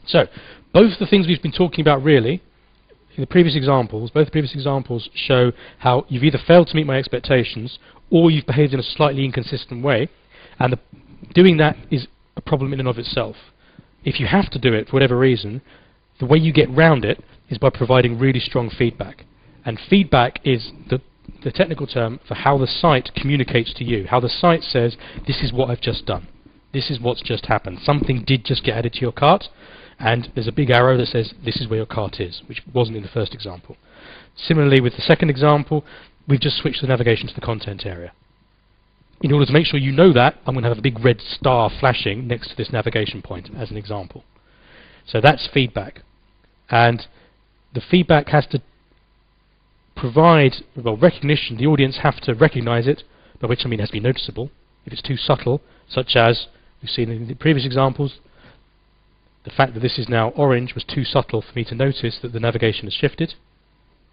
So, both the things we've been talking about really, in the previous examples, both the previous examples show how you've either failed to meet my expectations or you've behaved in a slightly inconsistent way, and doing that is a problem in and of itself. If you have to do it for whatever reason, the way you get round it is by providing really strong feedback. And feedback is the technical term for how the site communicates to you, how the site says, this is what I've just done. This is what's just happened. Something did just get added to your cart, and there's a big arrow that says, this is where your cart is, which wasn't in the first example. Similarly, with the second example, we've just switched the navigation to the content area. In order to make sure you know that, I'm going to have a big red star flashing next to this navigation point as an example. So that's feedback. And the feedback has to provide, well, recognition. The audience have to recognize it, by which I mean it has to be noticeable. If it's too subtle, such as we've seen in the previous examples, the fact that this is now orange was too subtle for me to notice that the navigation has shifted.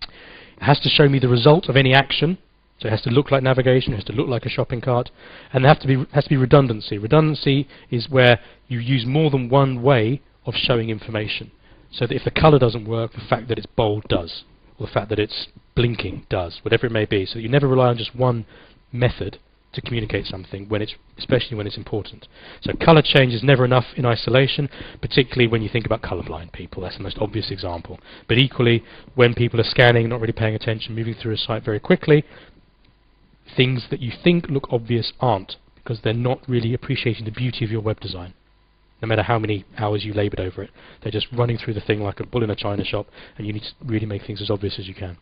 It has to show me the result of any action. So it has to look like navigation, it has to look like a shopping cart, and there has to be redundancy. Redundancy is where you use more than one way of showing information. So that if the colour doesn't work, the fact that it's bold does, or the fact that it's blinking does, whatever it may be. So that you never rely on just one method to communicate something, especially when it's important. So colour change is never enough in isolation, particularly when you think about colourblind people. That's the most obvious example. But equally, when people are scanning, not really paying attention, moving through a site very quickly, things that you think look obvious aren't, because they're not really appreciating the beauty of your web design. No matter how many hours you laboured over it, they're just running through the thing like a bull in a china shop, and you need to really make things as obvious as you can.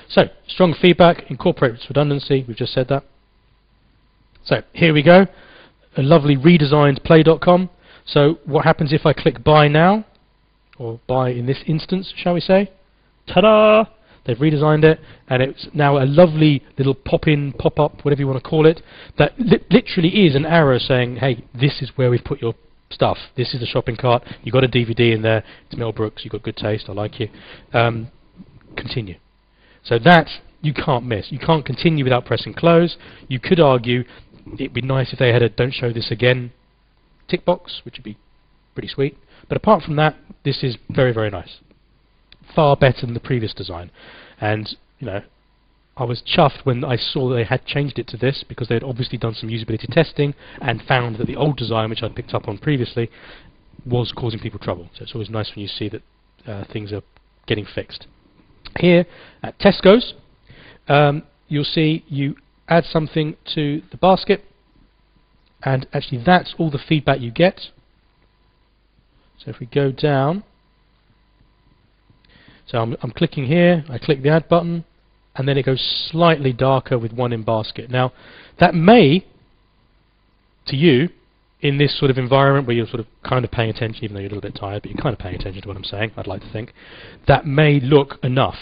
So, strong feedback incorporates redundancy, we've just said that. So, here we go, a lovely redesigned play.com. So, what happens if I click buy now, or buy in this instance, shall we say? Ta-da! They've redesigned it, and it's now a lovely little pop-in, pop-up, whatever you want to call it, that literally is an arrow saying, hey, this is where we've put your stuff. This is the shopping cart. You've got a DVD in there. It's Mel Brooks. You've got good taste. I like you. Continue. So that you can't miss. You can't continue without pressing close. You could argue it'd be nice if they had a don't show this again tick box, which would be pretty sweet. But apart from that, this is very, very nice. Far better than the previous design. And, you know, I was chuffed when I saw that they had changed it to this, because they had obviously done some usability testing and found that the old design, which I'd picked up on previously, was causing people trouble. So it's always nice when you see that things are getting fixed. Here at Tesco's, you'll see you add something to the basket, and actually that's all the feedback you get. So if we go down, so I'm clicking here, I click the add button, and then it goes slightly darker with one in basket. Now, that may, to you, in this sort of environment where you're sort of kind of paying attention, even though you're a little bit tired, but you're kind of paying attention to what I'm saying, I'd like to think, that may look enough.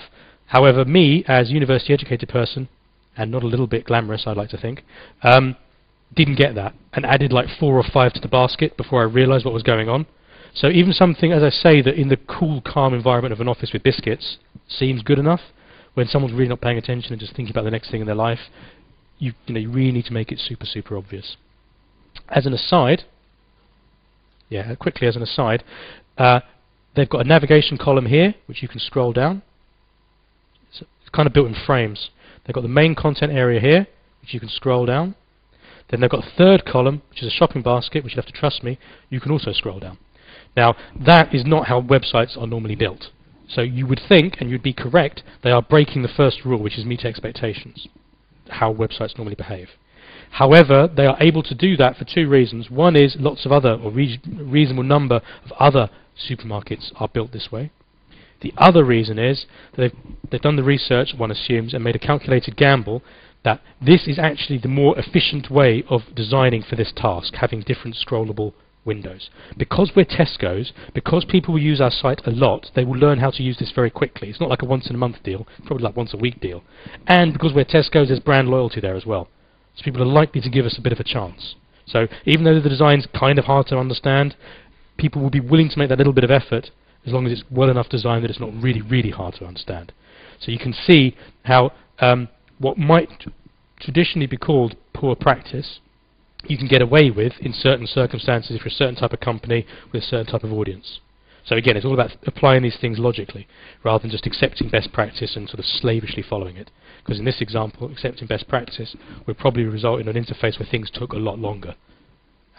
However, me, as a university educated person, and not a little bit glamorous, I'd like to think, didn't get that, and added like 4 or 5 to the basket before I realised what was going on. So even something, as I say, that in the cool, calm environment of an office with biscuits seems good enough, when someone's really not paying attention and just thinking about the next thing in their life, you really need to make it super, super obvious. As an aside, quickly as an aside, they've got a navigation column here, which you can scroll down. It's kind of built in frames. They've got the main content area here, which you can scroll down. Then they've got a third column, which is a shopping basket, which you have to trust me, you can also scroll down. Now, that is not how websites are normally built. So you would think, and you'd be correct, they are breaking the first rule, which is meet expectations, how websites normally behave. However, they are able to do that for 2 reasons. One is lots of other, or reasonable number of other supermarkets are built this way. The other reason is that they've done the research, one assumes, and made a calculated gamble that this is actually the more efficient way of designing for this task, having different scrollable windows. Because we're Tesco's, because people will use our site a lot, they will learn how to use this very quickly. It's not like a once in a month deal, it's probably like once a week deal. And because we're Tesco's, there's brand loyalty there as well. So people are likely to give us a bit of a chance. So even though the design's kind of hard to understand, people will be willing to make that little bit of effort as long as it's well enough designed that it's not really, really hard to understand. So you can see how what might traditionally be called poor practice you can get away with in certain circumstances if you're a certain type of company with a certain type of audience. So again, it's all about applying these things logically, rather than just accepting best practice and sort of slavishly following it. Because in this example, accepting best practice would probably result in an interface where things took a lot longer.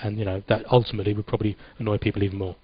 And that ultimately would probably annoy people even more.